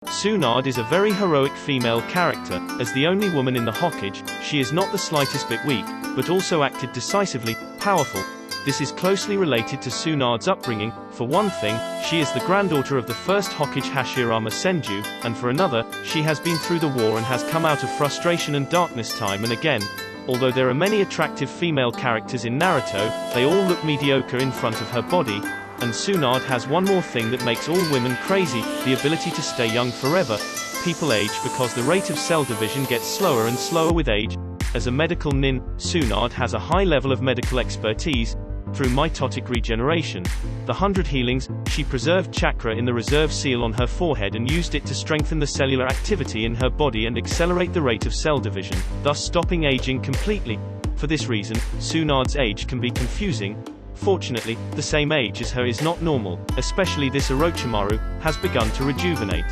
Tsunade is a very heroic female character. As the only woman in the Hokage, she is not the slightest bit weak, but also acted decisively, powerful. This is closely related to Tsunade's upbringing. For one thing, she is the granddaughter of the First Hokage Hashirama Senju, and for another, she has been through the war and has come out of frustration and darkness time and again. Although there are many attractive female characters in Naruto, they all look mediocre in front of her body. And Tsunade has one more thing that makes all women crazy, the ability to stay young forever. People age because the rate of cell division gets slower and slower with age. As a medical-nin, Tsunade has a high level of medical expertise. Through Mitotic Regeneration, the 100 healings, she preserved Chakra in the reserve seal on her forehead and used it to strengthen the cellular activity in her body and accelerate the rate of cell division, thus stopping aging completely. For this reason, Tsunade's age can be confusing. Fortunately, the same age as her is not normal, especially this Orochimaru, has begun to rejuvenate.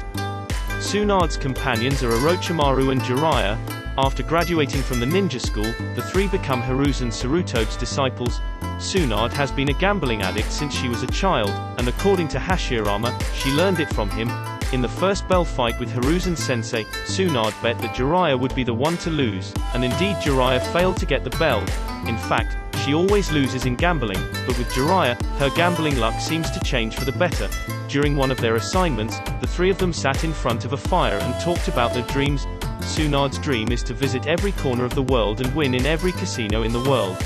Tsunade's companions are Orochimaru and Jiraiya. After graduating from the ninja school, the three become Hiruzen Sarutobi's disciples. Tsunade has been a gambling addict since she was a child, and according to Hashirama, she learned it from him. In the first bell fight with Hiruzen Sensei, Tsunade bet that Jiraiya would be the one to lose, and indeed Jiraiya failed to get the bell. In fact, she always loses in gambling, but with Jiraiya, her gambling luck seems to change for the better. During one of their assignments, the three of them sat in front of a fire and talked about their dreams. Tsunade's dream is to visit every corner of the world and win in every casino in the world.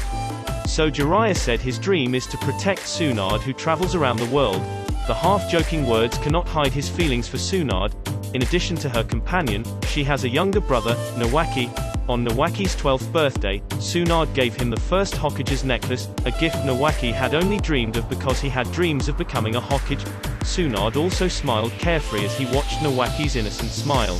So Jiraiya said his dream is to protect Tsunade, who travels around the world. The half-joking words cannot hide his feelings for Tsunade. In addition to her companion, she has a younger brother, Nawaki. On Nawaki's 12th birthday, Tsunade gave him the First Hokage's necklace, a gift Nawaki had only dreamed of because he had dreams of becoming a Hokage. Tsunade also smiled carefree as he watched Nawaki's innocent smile.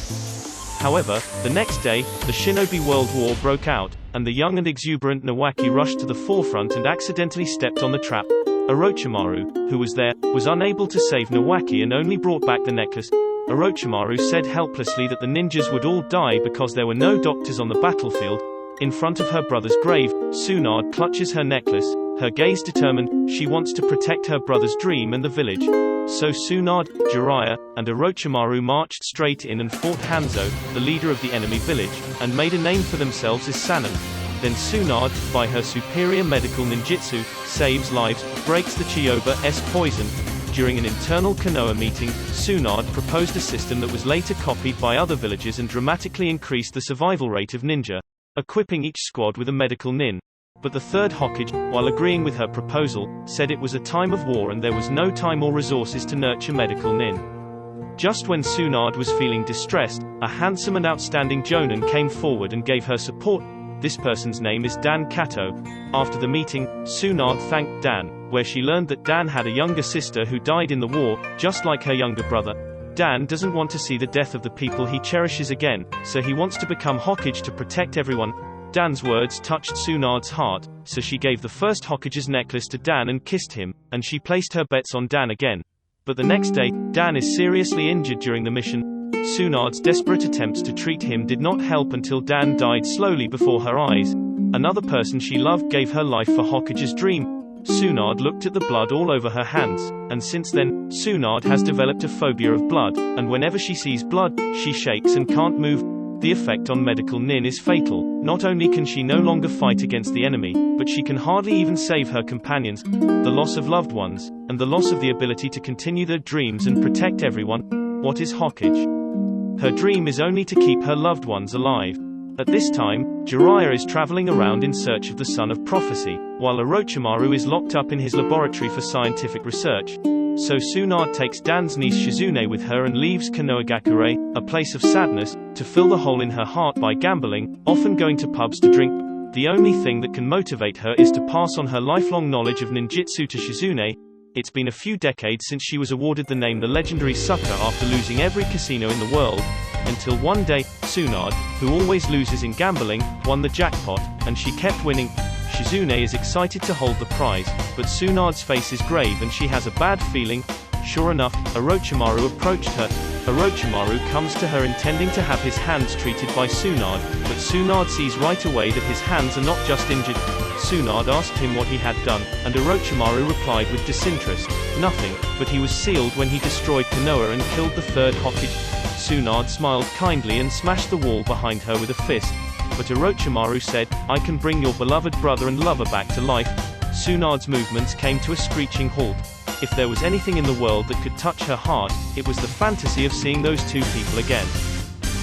However, the next day, the Shinobi World War broke out, and the young and exuberant Nawaki rushed to the forefront and accidentally stepped on the trap. Orochimaru, who was there, was unable to save Nawaki and only brought back the necklace. Orochimaru said helplessly that the ninjas would all die because there were no doctors on the battlefield. In front of her brother's grave, Tsunade clutches her necklace, her gaze determined. She wants to protect her brother's dream and the village. So Tsunade, Jiraiya, and Orochimaru marched straight in and fought Hanzo, the leader of the enemy village, and made a name for themselves as Sannin. Then Tsunade, by her superior medical ninjutsu, saves lives, breaks the Chiyoba's poison. During an internal Konoha meeting, Tsunade proposed a system that was later copied by other villages and dramatically increased the survival rate of ninja, equipping each squad with a medical nin. But the third Hokage, while agreeing with her proposal, said it was a time of war and there was no time or resources to nurture medical nin. Just when Tsunade was feeling distressed, a handsome and outstanding jonin came forward and gave her support. This person's name is Dan Kato. After the meeting, Tsunade thanked Dan, where she learned that Dan had a younger sister who died in the war, just like her younger brother. Dan doesn't want to see the death of the people he cherishes again, so he wants to become Hokage to protect everyone. Dan's words touched Tsunade's heart, so she gave the First Hokage's necklace to Dan and kissed him, and she placed her bets on Dan again. But the next day, Dan is seriously injured during the mission. Tsunade's desperate attempts to treat him did not help until Dan died slowly before her eyes. Another person she loved gave her life for Hokage's dream. Tsunade looked at the blood all over her hands, and since then, Tsunade has developed a phobia of blood, and whenever she sees blood, she shakes and can't move. The effect on medical nin is fatal. Not only can she no longer fight against the enemy, but she can hardly even save her companions. The loss of loved ones, and the loss of the ability to continue their dreams and protect everyone. What is Hokage? Her dream is only to keep her loved ones alive. At this time, Jiraiya is traveling around in search of the Son of Prophecy, while Orochimaru is locked up in his laboratory for scientific research. So Tsunade takes Dan's niece Shizune with her and leaves Konohagakure, a place of sadness, to fill the hole in her heart by gambling, often going to pubs to drink. The only thing that can motivate her is to pass on her lifelong knowledge of ninjutsu to Shizune. It's been a few decades since she was awarded the name the legendary Sucker after losing every casino in the world, until one day, Tsunade, who always loses in gambling, won the jackpot, and she kept winning. Shizune is excited to hold the prize, but Tsunade's face is grave and she has a bad feeling. Sure enough, Orochimaru approached her. Orochimaru comes to her intending to have his hands treated by Tsunade, but Tsunade sees right away that his hands are not just injured. Tsunade asked him what he had done, and Orochimaru replied with disinterest, nothing, but he was sealed when he destroyed Konoha and killed the third Hokage. Tsunade smiled kindly and smashed the wall behind her with a fist. But Orochimaru said, "I can bring your beloved brother and lover back to life." Tsunade's movements came to a screeching halt. If there was anything in the world that could touch her heart, it was the fantasy of seeing those two people again.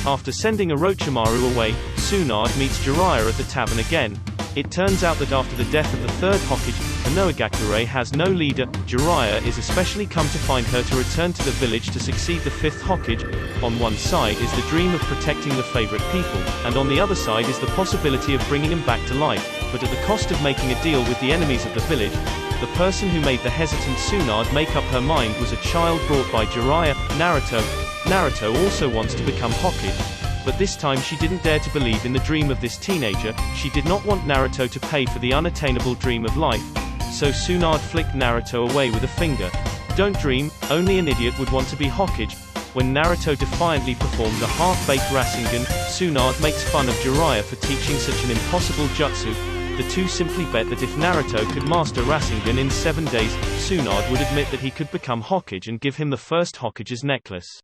After sending Orochimaru away, Tsunade meets Jiraiya at the tavern again. It turns out that after the death of the third Hokage, Konohagakure has no leader. Jiraiya is especially come to find her to return to the village to succeed the fifth Hokage. On one side is the dream of protecting the favorite people, and on the other side is the possibility of bringing him back to life, but at the cost of making a deal with the enemies of the village. The person who made the hesitant Tsunade make up her mind was a child brought by Jiraiya, Naruto. Naruto also wants to become Hokage, but this time she didn't dare to believe in the dream of this teenager. She did not want Naruto to pay for the unattainable dream of life, so Tsunade flicked Naruto away with a finger. Don't dream, only an idiot would want to be Hokage. When Naruto defiantly performs a half-baked Rasengan, Tsunade makes fun of Jiraiya for teaching such an impossible jutsu. The two simply bet that if Naruto could master Rasengan in 7 days, Tsunade would admit that he could become Hokage and give him the first Hokage's necklace.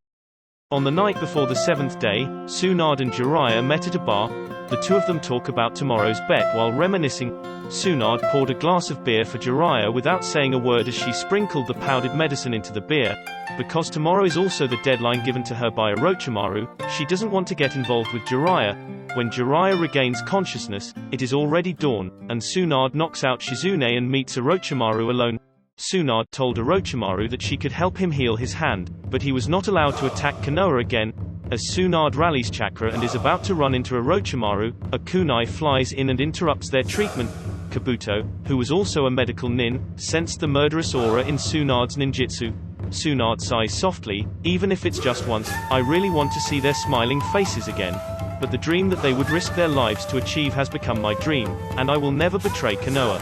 On the night before the 7th day, Tsunade and Jiraiya met at a bar. The two of them talk about tomorrow's bet while reminiscing. Tsunade poured a glass of beer for Jiraiya without saying a word as she sprinkled the powdered medicine into the beer. Because tomorrow is also the deadline given to her by Orochimaru, she doesn't want to get involved with Jiraiya. When Jiraiya regains consciousness, it is already dawn, and Tsunade knocks out Shizune and meets Orochimaru alone. Tsunade told Orochimaru that she could help him heal his hand, but he was not allowed to attack Konoha again. As Tsunade rallies Chakra and is about to run into Orochimaru, a kunai flies in and interrupts their treatment. Kabuto, who was also a medical nin, sensed the murderous aura in Tsunade's ninjutsu. Tsunade sighs softly, "Even if it's just once, I really want to see their smiling faces again. But the dream that they would risk their lives to achieve has become my dream, and I will never betray Konoha."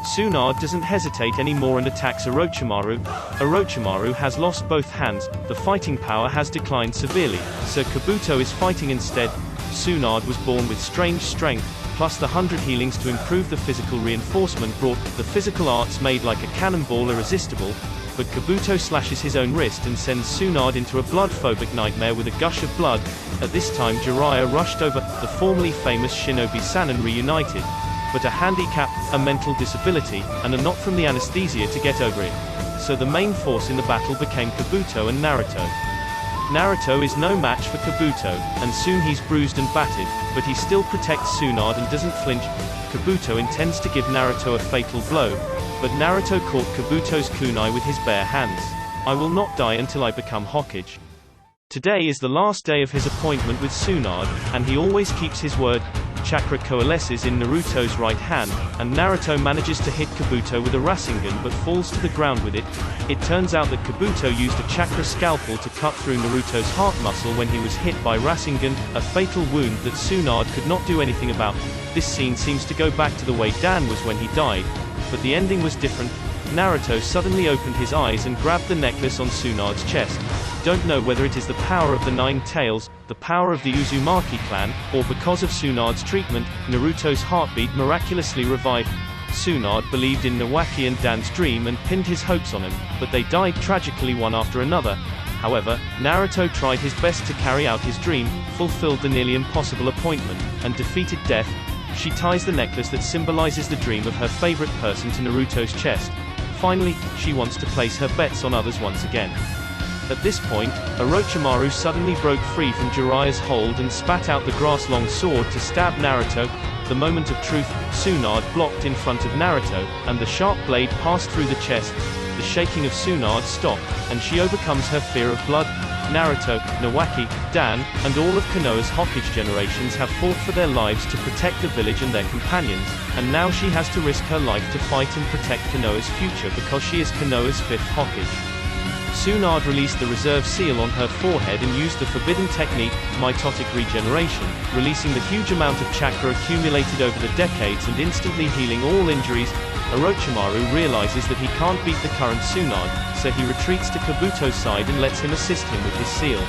Tsunade doesn't hesitate anymore and attacks Orochimaru. Orochimaru has lost both hands, the fighting power has declined severely, so Kabuto is fighting instead. Tsunade was born with strange strength, plus the 100 healings to improve the physical reinforcement brought. The physical arts made like a cannonball irresistible, but Kabuto slashes his own wrist and sends Tsunade into a blood-phobic nightmare with a gush of blood. At this time Jiraiya rushed over. The formerly famous shinobi Sannin reunited, but a handicap, a mental disability, and a knot from the anesthesia to get over it. So the main force in the battle became Kabuto and Naruto. Naruto is no match for Kabuto, and soon he's bruised and battered, but he still protects Tsunade and doesn't flinch. Kabuto intends to give Naruto a fatal blow, but Naruto caught Kabuto's kunai with his bare hands. "I will not die until I become Hokage." Today is the last day of his appointment with Tsunade, and he always keeps his word. Chakra coalesces in Naruto's right hand, and Naruto manages to hit Kabuto with a Rasengan but falls to the ground with it. It turns out that Kabuto used a Chakra scalpel to cut through Naruto's heart muscle when he was hit by Rasengan, a fatal wound that Tsunade could not do anything about. This scene seems to go back to the way Dan was when he died, but the ending was different. Naruto suddenly opened his eyes and grabbed the necklace on Tsunade's chest. Don't know whether it is the power of the 9 tails, the power of the Uzumaki clan, or because of Tsunade's treatment, Naruto's heartbeat miraculously revived. Tsunade believed in Nawaki and Dan's dream and pinned his hopes on him, but they died tragically one after another. However, Naruto tried his best to carry out his dream, fulfilled the nearly impossible appointment, and defeated death. She ties the necklace that symbolizes the dream of her favorite person to Naruto's chest. Finally, she wants to place her bets on others once again. At this point, Orochimaru suddenly broke free from Jiraiya's hold and spat out the grass-long sword to stab Naruto. The moment of truth, Tsunade blocked in front of Naruto, and the sharp blade passed through the chest. The shaking of Tsunade stopped, and she overcomes her fear of blood. Naruto, Nawaki, Dan, and all of Konoha's Hokage generations have fought for their lives to protect the village and their companions, and now she has to risk her life to fight and protect Konoha's future because she is Konoha's 5th Hokage. Tsunade released the reserve seal on her forehead and used the forbidden technique, Mitotic Regeneration, releasing the huge amount of chakra accumulated over the decades and instantly healing all injuries. Orochimaru realizes that he can't beat the current Tsunade, so he retreats to Kabuto's side and lets him assist him with his seal.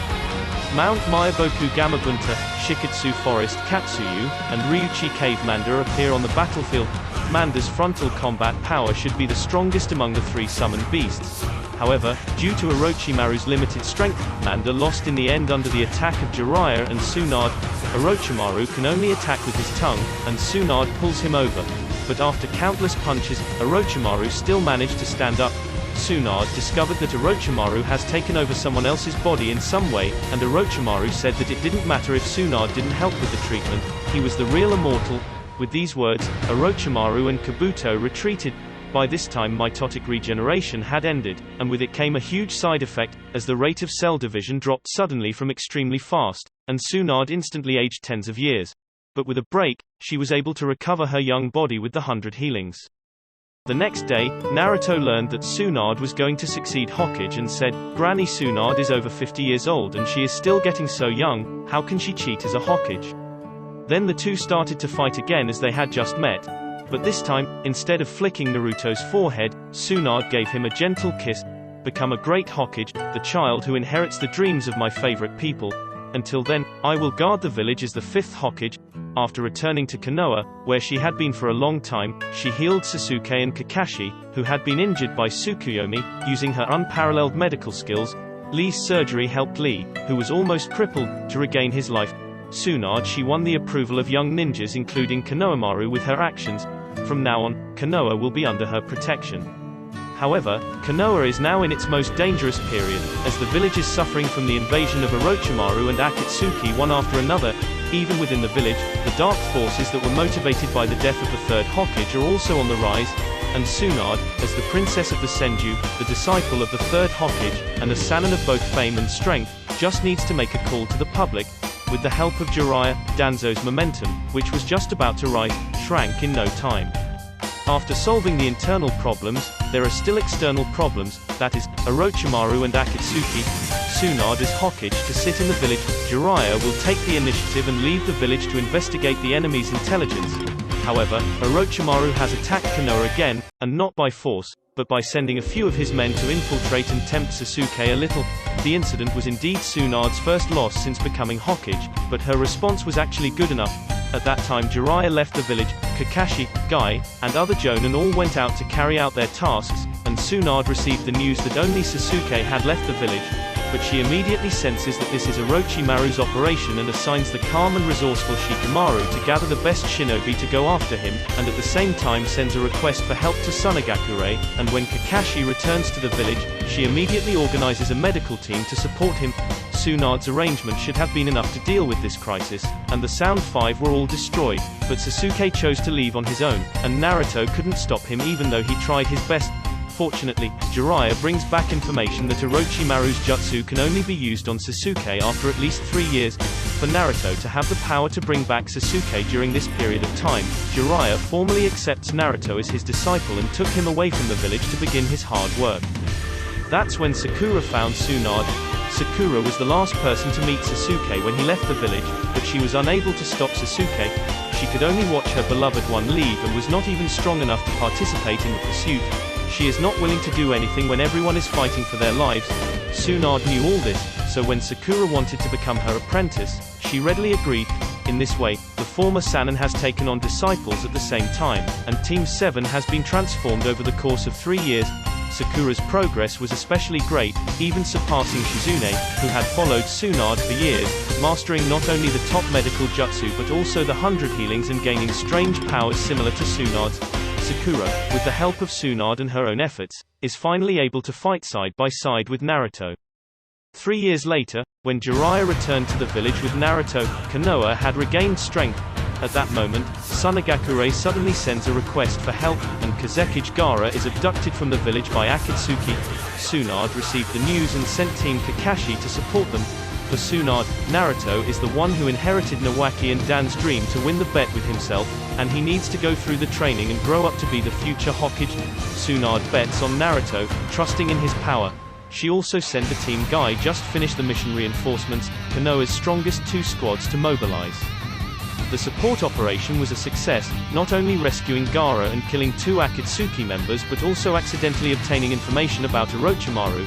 Mount Myaboku Gamabunta, Shiketsu Forest Katsuyu, and Ryuchi Cave Manda appear on the battlefield. Manda's frontal combat power should be the strongest among the 3 summoned beasts. However, due to Orochimaru's limited strength, Manda lost in the end under the attack of Jiraiya and Tsunade. Orochimaru can only attack with his tongue, and Tsunade pulls him over. But after countless punches, Orochimaru still managed to stand up. Tsunade discovered that Orochimaru has taken over someone else's body in some way, and Orochimaru said that it didn't matter if Tsunade didn't help with the treatment, he was the real immortal. With these words, Orochimaru and Kabuto retreated. By this time Mitotic Regeneration had ended, and with it came a huge side effect, as the rate of cell division dropped suddenly from extremely fast, and Tsunade instantly aged tens of years. But with a break, she was able to recover her young body with the 100 healings. The next day, Naruto learned that Tsunade was going to succeed Hokage and said, "Granny Tsunade is over 50 years old and she is still getting so young, how can she cheat as a Hokage?" Then the two started to fight again as they had just met. But this time, instead of flicking Naruto's forehead, Tsunade gave him a gentle kiss. "Become a great Hokage, the child who inherits the dreams of my favorite people. Until then, I will guard the village as the 5th Hokage." After returning to Konoha, where she had been for a long time, she healed Sasuke and Kakashi, who had been injured by Tsukuyomi, using her unparalleled medical skills. Lee's surgery helped Lee, who was almost crippled, to regain his life. Tsunade she won the approval of young ninjas including Konohamaru with her actions. From now on, Konoha will be under her protection. However, Konoha is now in its most dangerous period, as the village is suffering from the invasion of Orochimaru and Akatsuki one after another. Even within the village, the dark forces that were motivated by the death of the 3rd Hokage are also on the rise, and Tsunade, as the princess of the Senju, the disciple of the 3rd Hokage, and a Sannin of both fame and strength, just needs to make a call to the public. With the help of Jiraiya, Danzo's momentum, which was just about to rise, shrank in no time. After solving the internal problems, there are still external problems, that is, Orochimaru and Akatsuki. Tsunade is Hokage to sit in the village. Jiraiya will take the initiative and leave the village to investigate the enemy's intelligence. However, Orochimaru has attacked Konoha again, and not by force, but by sending a few of his men to infiltrate and tempt Sasuke a little. The incident was indeed Tsunade's first loss since becoming Hokage, but her response was actually good enough. At that time Jiraiya left the village. Kakashi, Guy, and other Jonin all went out to carry out their tasks, and Tsunade received the news that only Sasuke had left the village. But she immediately senses that this is Orochimaru's operation and assigns the calm and resourceful Shikamaru to gather the best shinobi to go after him, and at the same time sends a request for help to Tsunagakure, and when Kakashi returns to the village, she immediately organizes a medical team to support him. Tsunade's arrangement should have been enough to deal with this crisis, and the Sound 5 were all destroyed, but Sasuke chose to leave on his own, and Naruto couldn't stop him even though he tried his best. Fortunately, Jiraiya brings back information that Orochimaru's jutsu can only be used on Sasuke after at least 3 years. For Naruto to have the power to bring back Sasuke during this period of time, Jiraiya formally accepts Naruto as his disciple and took him away from the village to begin his hard work. That's when Sakura found Tsunade. Sakura was the last person to meet Sasuke when he left the village, but she was unable to stop Sasuke. She could only watch her beloved one leave and was not even strong enough to participate in the pursuit. She is not willing to do anything when everyone is fighting for their lives. Tsunade knew all this, so when Sakura wanted to become her apprentice, she readily agreed. In this way, the former Sannin has taken on disciples at the same time, and Team 7 has been transformed over the course of 3 years. Sakura's progress was especially great, even surpassing Shizune, who had followed Tsunade for years, mastering not only the top medical jutsu but also the 100 healings and gaining strange powers similar to Tsunade's. Sakura, with the help of Tsunade and her own efforts, is finally able to fight side by side with Naruto. 3 years later, when Jiraiya returned to the village with Naruto, Konoha had regained strength. At that moment, Tsunagakure suddenly sends a request for help, and Kazekage Gaara is abducted from the village by Akatsuki. Tsunade received the news and sent Team Kakashi to support them. For Tsunade, Naruto is the one who inherited Nawaki and Dan's dream to win the bet with himself, and he needs to go through the training and grow up to be the future Hokage. Tsunade bets on Naruto, trusting in his power. She also sent the Team Guy just finished the mission reinforcements, Konoha's strongest 2 squads to mobilize. The support operation was a success, not only rescuing Gaara and killing 2 Akatsuki members but also accidentally obtaining information about Orochimaru.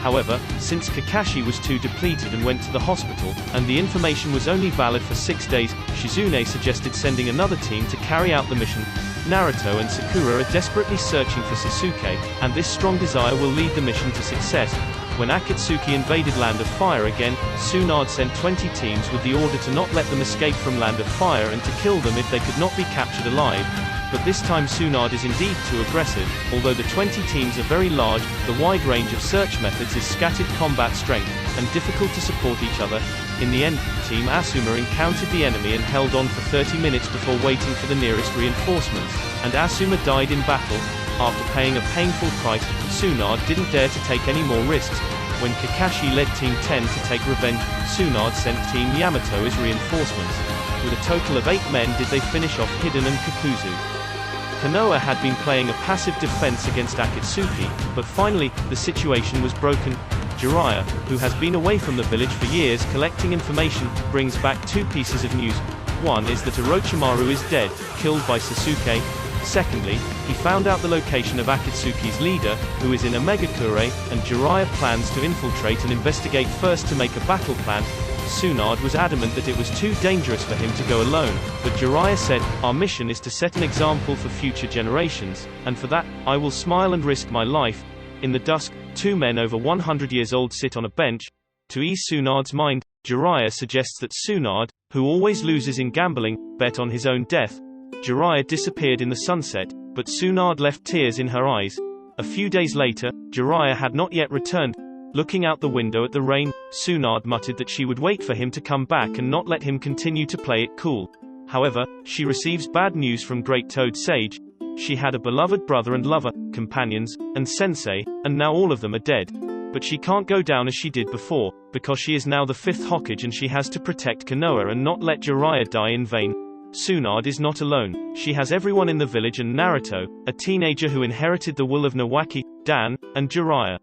However, since Kakashi was too depleted and went to the hospital, and the information was only valid for 6 days, Tsunade suggested sending another team to carry out the mission. Naruto and Sakura are desperately searching for Sasuke, and this strong desire will lead the mission to success. When Akatsuki invaded Land of Fire again, Tsunade sent 20 teams with the order to not let them escape from Land of Fire and to kill them if they could not be captured alive. But this time Tsunade is indeed too aggressive. Although the 20 teams are very large, the wide range of search methods is scattered combat strength, and difficult to support each other. In the end, Team Asuma encountered the enemy and held on for 30 minutes before waiting for the nearest reinforcements, and Asuma died in battle. After paying a painful price, Tsunade didn't dare to take any more risks. When Kakashi led Team 10 to take revenge, Tsunade sent Team Yamato as reinforcements. With a total of 8 men did they finish off Hiden and Kakuzu. Konoha had been playing a passive defense against Akatsuki, but finally, the situation was broken. Jiraiya, who has been away from the village for years collecting information, brings back 2 pieces of news. One is that Orochimaru is dead, killed by Sasuke. Secondly, he found out the location of Akatsuki's leader, who is in a mediocre, and Jiraiya plans to infiltrate and investigate first to make a battle plan. Tsunade was adamant that it was too dangerous for him to go alone, but Jiraiya said, "Our mission is to set an example for future generations, and for that, I will smile and risk my life." In the dusk, 2 men over 100 years old sit on a bench. To ease Tsunade's mind, Jiraiya suggests that Tsunade, who always loses in gambling, bet on his own death. Jiraiya disappeared in the sunset, but Tsunade left tears in her eyes. A few days later, Jiraiya had not yet returned. Looking out the window at the rain, Tsunade muttered that she would wait for him to come back and not let him continue to play it cool. However, she receives bad news from Great Toad Sage. She had a beloved brother and lover, companions, and sensei, and now all of them are dead. But she can't go down as she did before, because she is now the 5th Hokage and she has to protect Konoha and not let Jiraiya die in vain. Tsunade is not alone. She has everyone in the village and Naruto, a teenager who inherited the will of Nawaki, Dan, and Jiraiya.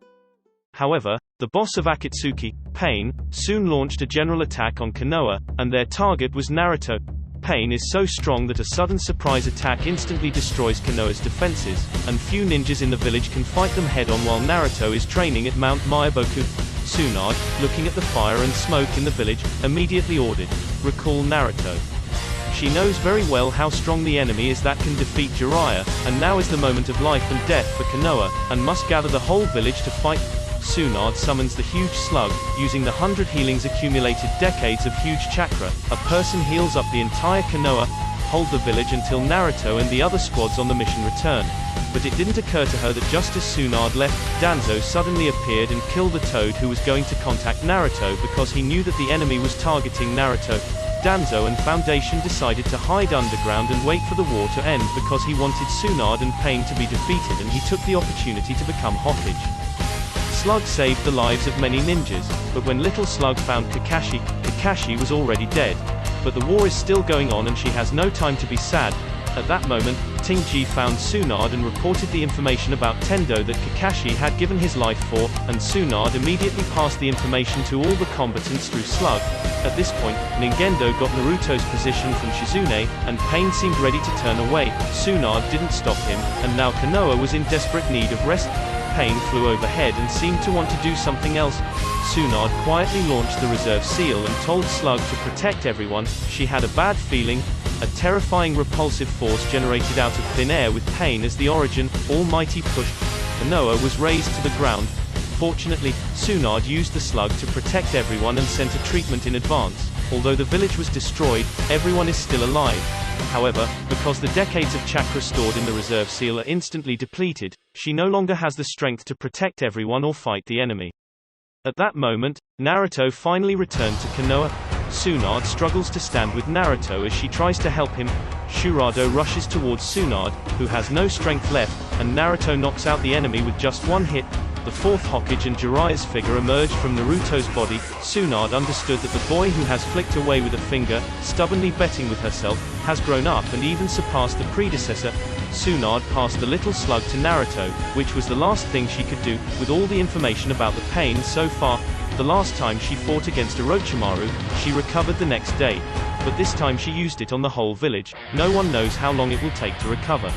However, the boss of Akatsuki, Pain, soon launched a general attack on Konoha, and their target was Naruto. Pain is so strong that a sudden surprise attack instantly destroys Konoha's defenses, and few ninjas in the village can fight them head-on while Naruto is training at Mount Mayaboku. Tsunade, looking at the fire and smoke in the village, immediately ordered, "Recall Naruto." She knows very well how strong the enemy is that can defeat Jiraiya, and now is the moment of life and death for Konoha, and must gather the whole village to fight. Tsunade summons the huge slug, using the 100 healings accumulated decades of huge chakra. A person heals up the entire Konoha, hold the village until Naruto and the other squads on the mission return. But it didn't occur to her that just as Tsunade left, Danzo suddenly appeared and killed the toad who was going to contact Naruto because he knew that the enemy was targeting Naruto. Danzo and Foundation decided to hide underground and wait for the war to end because he wanted Tsunade and Pain to be defeated and he took the opportunity to become Hokage. Slug saved the lives of many ninjas, but when Little Slug found Kakashi, Kakashi was already dead. But the war is still going on and she has no time to be sad. At that moment, Ting-ji found Tsunade and reported the information about Tendo that Kakashi had given his life for, and Tsunade immediately passed the information to all the combatants through Slug. At this point, Ningendo got Naruto's position from Shizune, and Pain seemed ready to turn away. Tsunade didn't stop him, and now Konoha was in desperate need of rest. Pain flew overhead and seemed to want to do something else. Tsunade quietly launched the reserve seal and told Slug to protect everyone. She had a bad feeling. A terrifying repulsive force generated out of thin air with Pain as the origin, almighty push. Konoha was razed to the ground. Fortunately, Tsunade used the slug to protect everyone and sent a treatment in advance. Although the village was destroyed, everyone is still alive. However, because the decades of chakra stored in the reserve seal are instantly depleted, she no longer has the strength to protect everyone or fight the enemy. At that moment, Naruto finally returned to Konoha. Tsunade struggles to stand with Naruto as she tries to help him. Shurado rushes towards Tsunade, who has no strength left, and Naruto knocks out the enemy with just one hit. The 4th Hokage and Jiraiya's figure emerged from Naruto's body. Tsunade understood that the boy who has flicked away with a finger, stubbornly betting with herself, has grown up and even surpassed the predecessor. Tsunade passed the little slug to Naruto, which was the last thing she could do, with all the information about the pain so far. The last time she fought against Orochimaru, she recovered the next day. But this time she used it on the whole village. No one knows how long it will take to recover.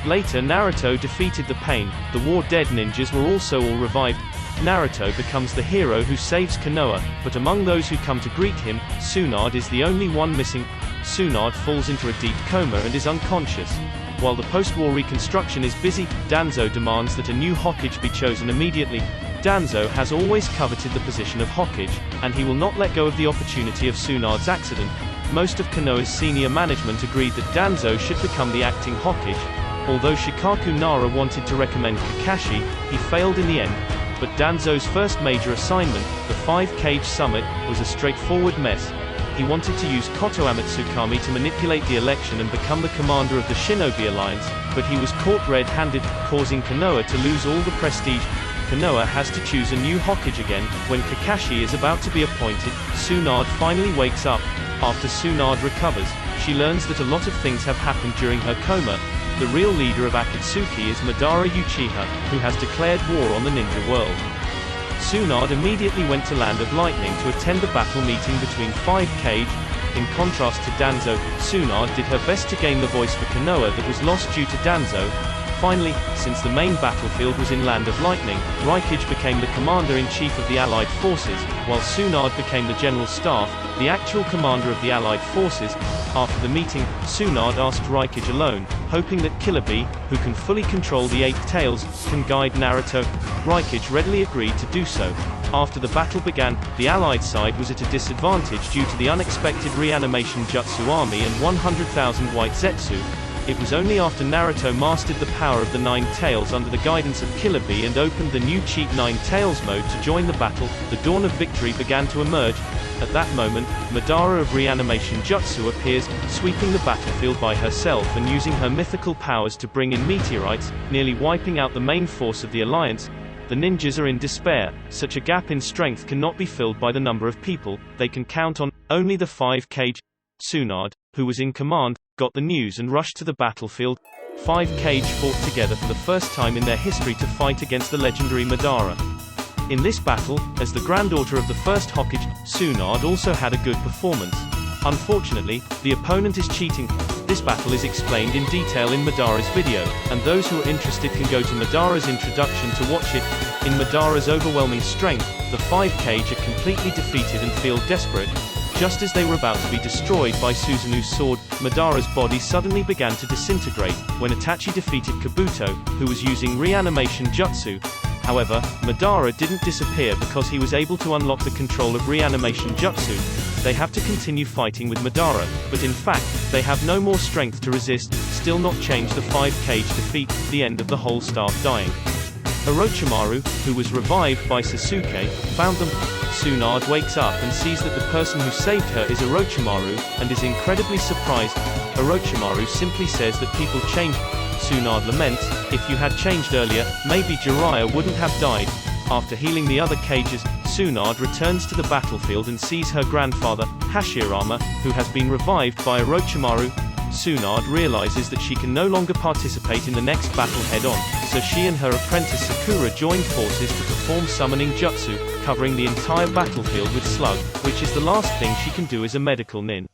Later Naruto defeated the pain. The war dead ninjas were also all revived. Naruto becomes the hero who saves Konoha, but among those who come to greet him, Tsunade is the only one missing. Tsunade falls into a deep coma and is unconscious. While the post-war reconstruction is busy, Danzo demands that a new Hokage be chosen immediately. Danzo has always coveted the position of Hokage, and he will not let go of the opportunity of Tsunade's accident. Most of Konoha's senior management agreed that Danzo should become the acting Hokage. Although Shikaku Nara wanted to recommend Kakashi, he failed in the end. But Danzo's first major assignment, the 5-Cage Summit, was a straightforward mess. He wanted to use Koto Amatsukami to manipulate the election and become the commander of the Shinobi Alliance, but he was caught red-handed, causing Konoha to lose all the prestige. Konoha has to choose a new Hokage again. When Kakashi is about to be appointed, Tsunade finally wakes up. After Tsunade recovers, she learns that a lot of things have happened during her coma. The real leader of Akatsuki is Madara Uchiha, who has declared war on the ninja world. Tsunade immediately went to Land of Lightning to attend a battle meeting between 5-Cage. In contrast to Danzo, Tsunade did her best to gain the voice for Konoha that was lost due to Danzo. Finally, since the main battlefield was in Land of Lightning, Raikage became the commander-in-chief of the Allied forces, while Tsunade became the general staff, the actual commander of the Allied forces. After the meeting, Tsunade asked Raikage alone, hoping that Killer Bee, who can fully control the 8 tails, can guide Naruto. Raikage readily agreed to do so. After the battle began, the Allied side was at a disadvantage due to the unexpected reanimation Jutsu army and 100,000 white Zetsu. It was only after Naruto mastered the power of the 9 tails under the guidance of Killer Bee and opened the new cheat 9 tails mode to join the battle, the dawn of victory began to emerge. At that moment, Madara of Reanimation Jutsu appears, sweeping the battlefield by herself and using her mythical powers to bring in meteorites, nearly wiping out the main force of the Alliance. The ninjas are in despair. Such a gap in strength cannot be filled by the number of people they can count on. Only the 5-Cage. Tsunade, who was in command, got the news and rushed to the battlefield. 5-Cage fought together for the first time in their history to fight against the legendary Madara. In this battle, as the granddaughter of the first Hokage, Tsunade also had a good performance. Unfortunately, the opponent is cheating. This battle is explained in detail in Madara's video, and those who are interested can go to Madara's introduction to watch it. In Madara's overwhelming strength, the 5-Cage are completely defeated and feel desperate. Just as they were about to be destroyed by Susanu's sword, Madara's body suddenly began to disintegrate, when Itachi defeated Kabuto, who was using reanimation jutsu. However, Madara didn't disappear because he was able to unlock the control of reanimation jutsu. They have to continue fighting with Madara, but in fact, they have no more strength to resist. Still not change the 5-Cage defeat, the end of the whole staff dying. Orochimaru, who was revived by Sasuke, found them. Tsunade wakes up and sees that the person who saved her is Orochimaru, and is incredibly surprised. Orochimaru simply says that people change. Tsunade laments, if you had changed earlier, maybe Jiraiya wouldn't have died. After healing the other cages, Tsunade returns to the battlefield and sees her grandfather, Hashirama, who has been revived by Orochimaru. Tsunade realizes that she can no longer participate in the next battle head-on, so she and her apprentice Sakura join forces to perform summoning jutsu, covering the entire battlefield with slug, which is the last thing she can do as a medical-nin.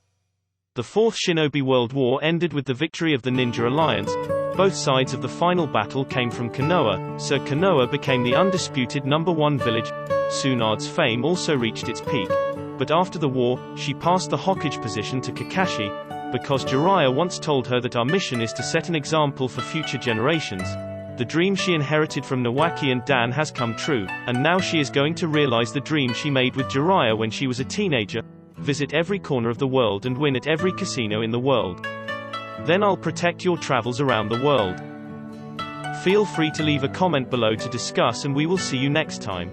The Fourth Shinobi World War ended with the victory of the Ninja Alliance. Both sides of the final battle came from Konoha, so Konoha became the undisputed #1 village. Tsunade's fame also reached its peak. But after the war, she passed the Hokage position to Kakashi, because Jiraiya once told her that our mission is to set an example for future generations. The dream she inherited from Nawaki and Dan has come true, and now she is going to realize the dream she made with Jiraiya when she was a teenager. Visit every corner of the world and win at every casino in the world. Then I'll protect your travels around the world. Feel free to leave a comment below to discuss, and we will see you next time.